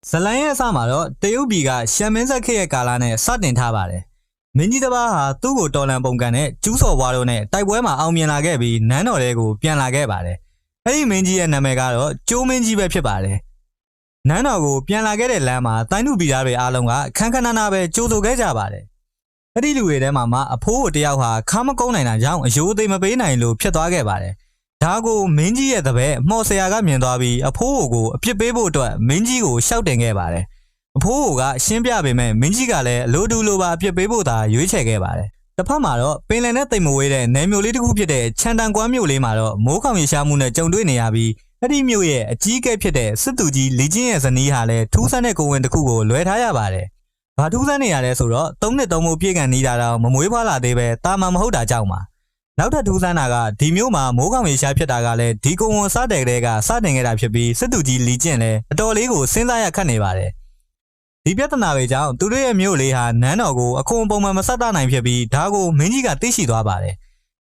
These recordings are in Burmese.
ဇလန်ရဲ့အစမှာတော့တရုတ်ပြည်ကရှမ်မင်းဆက်ခေတ်ရဲ့ကာလနဲ့စတင်ထားပါတယ်။မင်းကြီးတစ်ပါးဟာသူ့ကိုတော်လန်ပုံကန်နဲ့ကျူးစော်ဘွားတို့နဲ့တိုက်ပွဲမှာအောင်မြင်လာခဲ့ပြီးနန်းတော်ထဲကိုပြန်လာခဲ့ပါတယ်။အဲဒီမင်းကြီးရဲ့နာမည်ကတော့ကျိုးမင်းကြီးပဲဖြစ်ပါတယ်။နန်းတော်ကိုပြန်လာခဲ့တဲ့လမ်းမှာတိုင်းသူပြည်သားတွေအားလုံးကခန်းခဏနာပဲကြိုဆိုခဲ့ကြပါတယ်။အဲဒီလူတွေထဲမှာအဖိုးကိုတယောက်ဟာခါမကုန်းနိုင်တာကြောင့်အယိုးသေးမပေးနိုင်လို့ဖြစ်သွားခဲ့ပါတယ်။ဒါကိုမင်းကြီးရဲ့တပည့်မော်ဆရာကမြင်သွားပြီးအဖိုးကိုအပြစ်ပေးဖို့အတွက်မင်းကြီးကိုရှောက်တင်ခဲ့ပါတယ်။အဖိုးကရှင်းပြပေမဲ့မင်းကြီးကလည်းလိုတူလိုပါအပြစ်ပေးဖို့သာရွေးချယ်ခဲ့ပါတယ်။တစ်ဖက်မှာတော့ပင်လယ်နဲ့တိမ်မဝေးတဲ့နယ်မြို့လေးတစ်ခုဖြစ်တဲ့ချန်တန်ကွမ်းမြို့လေးမှာတော့မိုးခေါင်ရေရှားမှုနဲ့ကြုံတွေ့နေရပြီးအဲ့ဒီမြို့ရဲ့အကြီးအကဲဖြစ်တဲ့စစ်သူကြီးလီကျင်းရဲ့ဇနီးဟာလည်းထူးဆန်းတဲ့ကိုယ်ဝင်တစ်ခုကိုလွှဲထားရပါတယ်။ဘာထူးဆန်းနေရလဲဆိုတော့3နှစ်3မိုးပြည့်ကန်နေတာတော့မမွေးဖွားလာသေးပဲတာမန်မဟုတ်တာကြောင့်ပါ။နောက်ထပ်ထူးဆန်းတာကဒီမျိုးမှာမိုးခေါင်ရေရှားဖြစ်တာကလည်းဒီကုံဝန်စတဲ့ကလေးကစတင်ခဲ့တာဖြစ်ပြီးစစ်သူကြီးလီကျင့်လည်းအတော်လေးကိုစဉ်းစားရခက်နေပါတယ်ဒီပြဿနာတွေကြောင့်သူတို့ရဲ့မျိုးလေးဟာနန်းတော်ကိုအခွန်ပုံမှန်မဆက်တနိုင်ဖြစ်ပြီးဒါကိုမင်းကြီးကသိရှိသွားပါတယ်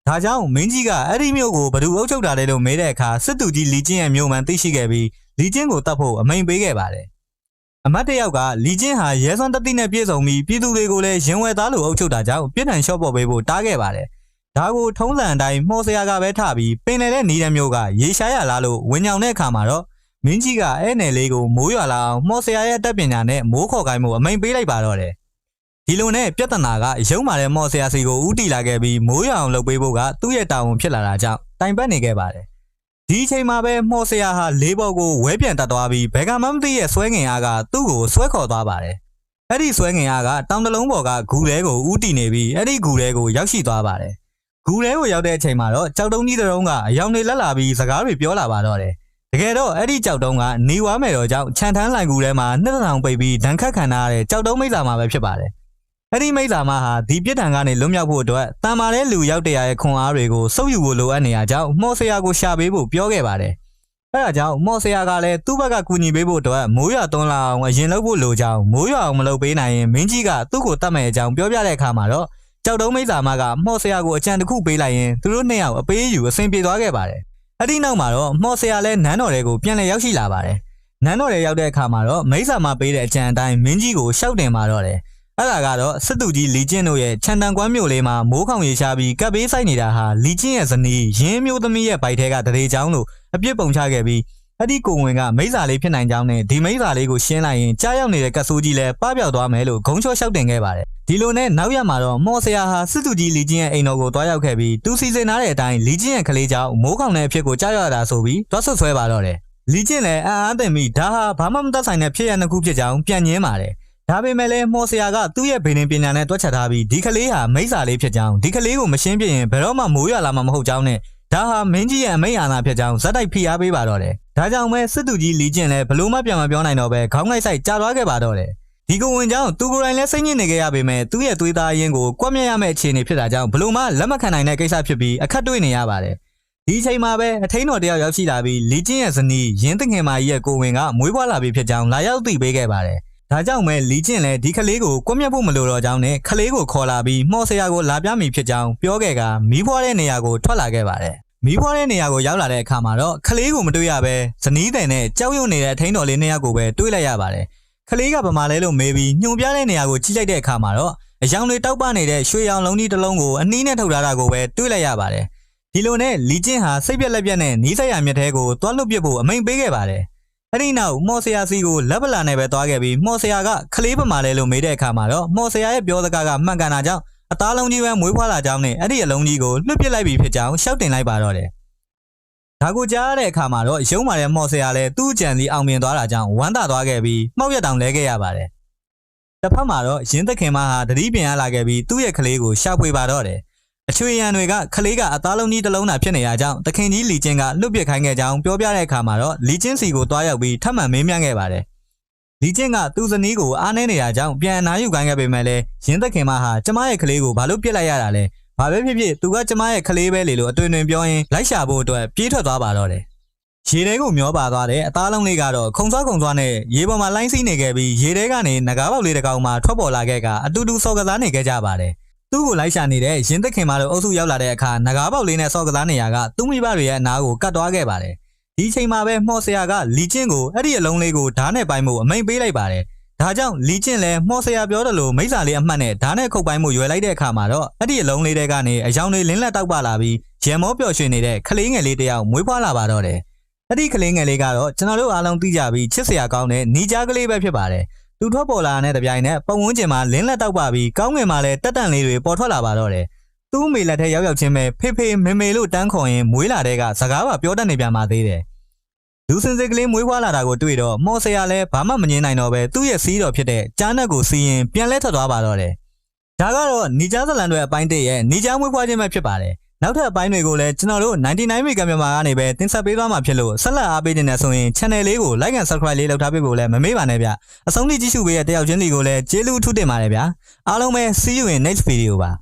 ဒါကြောင့်မင်းကြီးကအဲ့ဒီမျိုးကိုဘယ်သူအုပ်ချုပ်တာလဲလို့မေးတဲ့အခါစစ်သူကြီးလီကျင့်ရဲ့မျိုးမှန်သိရှိခဲ့ပြီးလီကျင့်ကိုတတ်ဖို့အမိန့်ပေးခဲ့ပါတယ်အမတ်တယောက်ကလီကျင့်ဟာရဲစွမ်းတသိနဲ့ပြည့်စုံပြီးပြည်သူတွေကိုလည်းရင်ဝယ်သားလို့အုပ်ချုပ်တာကြောင့်ပြစ်ဒဏ်လျှော့ပေါ်ပေးဖို့တားခဲ့ပါတယ်ဒါကိုထုံးစံအတိုင်းမော်ဆရာကပဲထပြီးပင်လယ်တဲ့နီးတဲ့မျိုးကရေရှားရလားလို့ဝင်ညောင်တဲ့အခါမှာတော့မင်းကြီးကအဲ့နယ်လေးကိုမိုးရွာလာအောင်မော်ဆရာရဲ့တက်ပညာနဲ့မိုးခေါ်ကိုင်းမှုအမိန်ပေးလိုက်ပါတော့တယ်ဒီလိုနဲ့ပြဿနာကရုံးမာတဲ့မော်ဆရာစီကိုဦးတီလာခဲ့ပြီးမိုးရွာအောင်လုပ်ပေးဖို့ကသူ့ရဲ့တာဝန်ဖြစ်လာတာကြောင့်တိုင်ပတ်နေခဲ့ပါတယ်ဒီအချိန်မှာပဲမော်ဆရာဟာလေးဘော်ကိုဝဲပြန်တက်သွားပြီးဘယ်ကမှမသိရဲ့ဆွဲငင်အားကသူ့ကိုဆွဲခေါ်သွားပါတယ်အဲ့ဒီဆွဲငင်အားကတောင်တလုံးပေါ်ကဂူထဲကိုဦးတီနေပြီးအဲ့ဒီဂူထဲကိုရောက်ရှိသွားပါတယ်ဂူထဲကိုရောက်တဲ့အချိန်မှာတော့ကြောက်တုံးကြီးတုံးကအယောင်တွေလက်လာပြီးစကားတွေပြောလာပါတော့တယ်တကယ်တော့အဲ့ဒီကြောက်တုံးကနေဝါမယ်တော့ကြောင့်ခြံထမ်းလိုင်ကူထဲမှာနှစ်ထောင်ပိတ်ပြီးဒဏ်ခတ်ခံထားရတဲ့ကြောက်တုံးမိစ္ဆာမှာပဲဖြစ်ပါတယ်အဲ့ဒီမိစ္ဆာမှာဟာဒီပြစ်ဒဏ်ကနေလွတ်မြောက်ဖို့အတွက်တန်မာတဲ့လူရောက်တရားရဲ့ခွန်အားတွေကိုစုပ်ယူဖို့လိုအပ်နေရကြောင်းမော်ဆရာကိုရှာပေးဖို့ပြောခဲ့ပါတယ်အဲ့ဒါကြောင့်မော်ဆရာကလည်းသူ့ဘက်ကကူညီပေးဖို့အတွက်မိုးရွာသွန်းလာအောင်အရင်လုပ်ဖို့လိုကြောင်းမိုးရွာအောင်မလုပ်ပေးနိုင်ရင်မင်းကြီးကသူ့ကိုတတ်မဲ့အကြောင်းပြောပြတဲ့အခါမှာတော့ကြောက်တုံးမိစ္ဆာမကမော်ဆရာကိုအကြံတစ်ခုပေးလိုက်ရင်သူတို့နှစ်ယောက်အပေးယူအဆင်ပြေသွားခဲ့ပါတယ်။အဲ့ဒီနောက်မှာတော့မော်ဆရာလည်းနန်းတော်တွေကိုပြန်လည်ရောက်ရှိလာပါတယ်။နန်းတော်တွေရောက်တဲ့အခါမှာတော့မိစ္ဆာမပေးတဲ့အကြံအတိုင်းမင်းကြီးကိုရှောက်တင်มาတော့တယ်။အဲ့ဒါကတော့စစ်သူကြီးလီကျင့်တို့ရဲ့ခြံတန်ကွမ်းမြို့လေးမှာမိုးခေါင်ရေရှားပြီးကပ်ပေးဆိုင်နေတာဟာလီကျင့်ရဲ့ဇနီးရင်းမျိုးသမီးရဲ့ဗိုက်ထဲကတရေချောင်းလို့အပြစ်ပုံချခဲ့ပြီးအဲ့ဒီကိုဝင်ကမိစ္ဆာလေးဖြစ်နိုင်ကြောင်းနဲ့ဒီမိစ္ဆာလေးကိုရှင်းလိုက်ရင်ကြားရောက်နေတဲ့ကတ်ဆိုးကြီးလည်းပပျောက်သွားမယ်လို့ဂုံချောရှောက်တင်ခဲ့ပါတယ်ဒီလိုနဲ့နောက်ရမှာတော့မော်ဆရာဟာစစ်သူကြီးလီကျင်းရဲ့အိမ်တော်ကိုတွားရောက်ခဲ့ပြီးသူစီစဉ်ထားတဲ့အတိုင်းလီကျင်းရဲ့ကလေးကြောင့်မိုးခေါင်တဲ့အဖြစ်ကိုကြားရတာဆိုပြီးတွားဆွဆွဲပါတော့တယ်လီကျင်းလည်းအံ့အားသင့်ပြီးဒါဟာဘာမှမတတ်ဆိုင်တဲ့ဖြစ်ရနှစ်ခုဖြစ်ကြောင်းပြန်ညင်းပါတယ်ဒါပေမဲ့လည်းမော်ဆရာကသူ့ရဲ့ဗေဒင်ပညာနဲ့တွက်ချက်ထားပြီးဒီကလေးဟာမိစ္ဆာလေးဖြစ်ကြောင်းဒီကလေးကိုမရှင်းပြရင်ဘယ်တော့မှမိုးရွာလာမှာမဟုတ်ကြောင်းနဲ့ဒါဟာမင်းကြီးရဲ့အမိန့်အာဏာဖြစ်ကြောင်းဇက်တိုက်ဖိအားပေးပါတော့တယ်ဒါကြောင့်ပဲစစ်သူကြီးလီကျင့်လည်းဘလို့မှပြန်မပြောနိုင်တော့ပဲခေါင်းလိုက်ဆိုင်ကြာသွားခဲ့ပါတော့တယ်ဒီကိုဝင်ကြောင်းသူကိုယ်တိုင်လည်းစိတ်ညစ်နေခဲ့ရပေမဲ့သူ့ရဲ့သွေးသားရင်းကိုကွက်မြက်ရမယ့်အခြေအနေဖြစ်တာကြောင့်ဘလို့မှလက်မခံနိုင်တဲ့ကိစ္စဖြစ်ပြီးအခက်တွေ့နေရပါတယ်ဒီအချိန်မှာပဲအထိန်တော်တယောက်ရောက်ရှိလာပြီးလီကျင့်ရဲ့ဇနီးရင်းတငယ်မကြီးရဲ့ကိုဝင်ကမွေးဖွားလာပြီဖြစ်ကြောင်းလာရောက်သိပေးခဲ့ပါတယ်ဒါကြောင့်ပဲလီကျင့်လည်းဒီကလေးကိုကွက်မြက်ဖို့မလိုတော့ကြောင်းနဲ့ကလေးကိုခေါ်လာပြီးမော်ဆရာကိုလာပြမိဖြစ်ကြောင်းပြောခဲ့ကမီးဖွားတဲ့နေရာကိုထွက်လာခဲ့ပါတယ်မီးဖွားတဲ့နေရာကိုရောက်လာတဲ့အခါမှာတော့ကလေးကိုမတွေ့ရပဲဇနီးတဲ့နဲ့ကြောက်ရွံ့နေတဲ့အထိန်တော်လေးနှစ်ယောက်ကိုပဲတွေ့လိုက်ရပါတယ်ကလေးကဗမာလဲလို့မေးပြီးညှို့ပြတဲ့နေရာကိုကြည့်လိုက်တဲ့အခါမှာတော့အယောင်တွေတောက်ပနေတဲ့ရွှေရောင်လုံးကြီးတစ်လုံးကိုအနှီးနဲ့ထုတ်ထားတာကိုပဲတွေ့လိုက်ရပါတယ်ဒီလိုနဲ့လီကျင်းဟာစိတ်ပြက်လက်ပြက်နဲ့နီးစက်ရမြက်ထဲကိုတွားလွတ်ပစ်ဖို့အမိန့်ပေးခဲ့ပါတယ်အဲ့ဒီနောက်မော်ဆရာစီကိုလက်ပလာနဲ့ပဲတွားခဲ့ပြီးမော်ဆရာကကလေးဗမာလဲလို့မေးတဲ့အခါမှာတော့မော်ဆရာရဲ့ပြောစကားကမှန်ကန်တာကြောင့်အသားလုံးကြီးပဲမွေးဖွားလာကြောင်းနဲ့အဲ့ဒီအလုံးကြီးကိုလွှတ်ပစ်လိုက်ပြီးဖြစ်ကြောင်းရှောက်တင်လိုက်ပါတော့တယ်ဒါကိုကြားရတဲ့အခါမှာတော့ရုံးမာတဲ့မော်ဆရာလည်းသူ့ကြံစီအောင်မြင်သွားတာကြောင့်ဝမ်းသာသွားခဲ့ပြီးမှောက်ရက်တောင်လဲခဲ့ရပါတယ်တစ်ဖက်မှာတော့ရင်းသခင်မဟာတတိပြန်ရလာခဲ့ပြီးသူ့ရဲ့ကလေးကိုရှာဖွေပါတော့တယ်အချွေရန်တွေကကလေးကအသားလုံးကြီးတစ်လုံးသာဖြစ်နေရကြောင်းသခင်ကြီးလီကျင်းကလွတ်ပစ်ခိုင်းခဲ့ကြောင်းပြောပြတဲ့အခါမှာတော့လီကျင်းစီကိုတွားရောက်ပြီးထပ်မံမေးမြန်းခဲ့ပါတယ်လီကျင်းကသူ့ဇနီးကိုအားနည်းနေတာကြောင့်ပြန်အနားယူခိုင်းခဲ့ပေမဲ့လည်းရင်းသခင်မဟာကျမရဲ့ကလေးကိုဘာလို့ပြစ်လိုက်ရတာလဲဘာပဲဖြစ်ဖြစ်သူကကျမရဲ့ကလေးပဲလေလို့အတွင်တွင်ပြောရင်လိုက်ရှာဖို့အတွက်ပြေးထွက်သွားပါတော့တယ်ရေထဲကိုမျောပါသွားတဲ့အသားလုံးလေးကတော့ခုံစွာနဲ့ရေပေါ်မှာလိုင်းစီးနေခဲ့ပြီးရေထဲကနေငကားပေါက်လေးတစ်ကောင်မှထွက်ပေါ်လာခဲ့ကအတူတူစော်ကစားနေခဲ့ကြပါတယ်သူ့ကိုလိုက်ရှာနေတဲ့ရင်းသခင်မတို့အုပ်စုရောက်လာတဲ့အခါငကားပေါက်လေးနဲ့စော်ကစားနေရကသူ့မိဘတွေရဲ့အနားကိုကတ်သွားခဲ့ပါတယ် ဒီချိန်မှာပဲမော်ဆရာကလီကျင့်ကိုအဲ့ဒီအလုံးလေးကိုဓာတ်နဲ့ပိုင်းမှုအမိန်ပေးလိုက်ပါတယ်ဒါကြောင့်လီကျင့်လည်းမော်ဆရာပြောတယ်လို့မိစ္ဆာလေးအမှတ်နဲ့ဓာတ်နဲ့ခုတ်ပိုင်းမှုရွယ်လိုက်တဲ့အခါမှာတော့အဲ့ဒီအလုံးလေးတွေကနေအယောင်တွေလင်းလက်တောက်ပလာပြီးရံမောပျော်ရွှင်နေတဲ့ကလေးငယ်လေးတစ်ယောက်မွေးဖွားလာပါတော့တယ်အဲ့ဒီကလေးငယ်လေးကတော့ကျွန်တော်တို့အားလုံးသိကြပြီးချစ်စရာကောင်းတဲ့ညီကြားကလေးပဲဖြစ်ပါတယ်သူထွက်ပေါ်လာတဲ့တပြိုင်နက်ပုံဝန်းကျင်မှာလင်းလက်တောက်ပပြီးကောင်းငင်မှာလည်းတက်တန့်လေးတွေပေါ်ထွက်လာပါတော့တယ်သူ့မိလက်ထဲရောက်ချင်းပဲဖေဖေမေမေလို့တန်းခေါ်ရင်မွေးလာတဲ့ကစကားပါပြောတတ်နေပြန်ပါသေးတယ်လူစင်စစ်ကလေးမွေးဖွားလာတာကိုတွေ့တော့မော်ဆရာလည်းဘာမှမငြင်းနိုင်တော့ပဲသူ့ရဲ့စီးတော်ဖြစ်တဲ့ကြားနက်ကိုစီးရင်ပြန်လဲထွက်သွားပါတော့တယ်ဒါကတော့ညီကြားဇလန်တွေအပိုင်း1ရဲ့ညီကြားမွေးဖွားခြင်းပဲဖြစ်ပါတယ်နောက်ထပ်အပိုင်းတွေကိုလည်းကျွန်တော်တို့99 Mega မြန်မာကနေပဲတင်ဆက်ပေးသွားမှာဖြစ်လို့ဆက်လက်အားပေးနေတယ်ဆိုရင် channel လေးကို like and subscribe လေးလုပ်ထားပေးဖို့လည်းမမေ့ပါနဲ့ဗျအဆုံးထိကြည့်ရှုပေးတဲ့တယောက်ချင်းစီကိုလည်းကျေးဇူးထူးတင်ပါတယ်ဗျအားလုံးပဲ see you in next video ပါ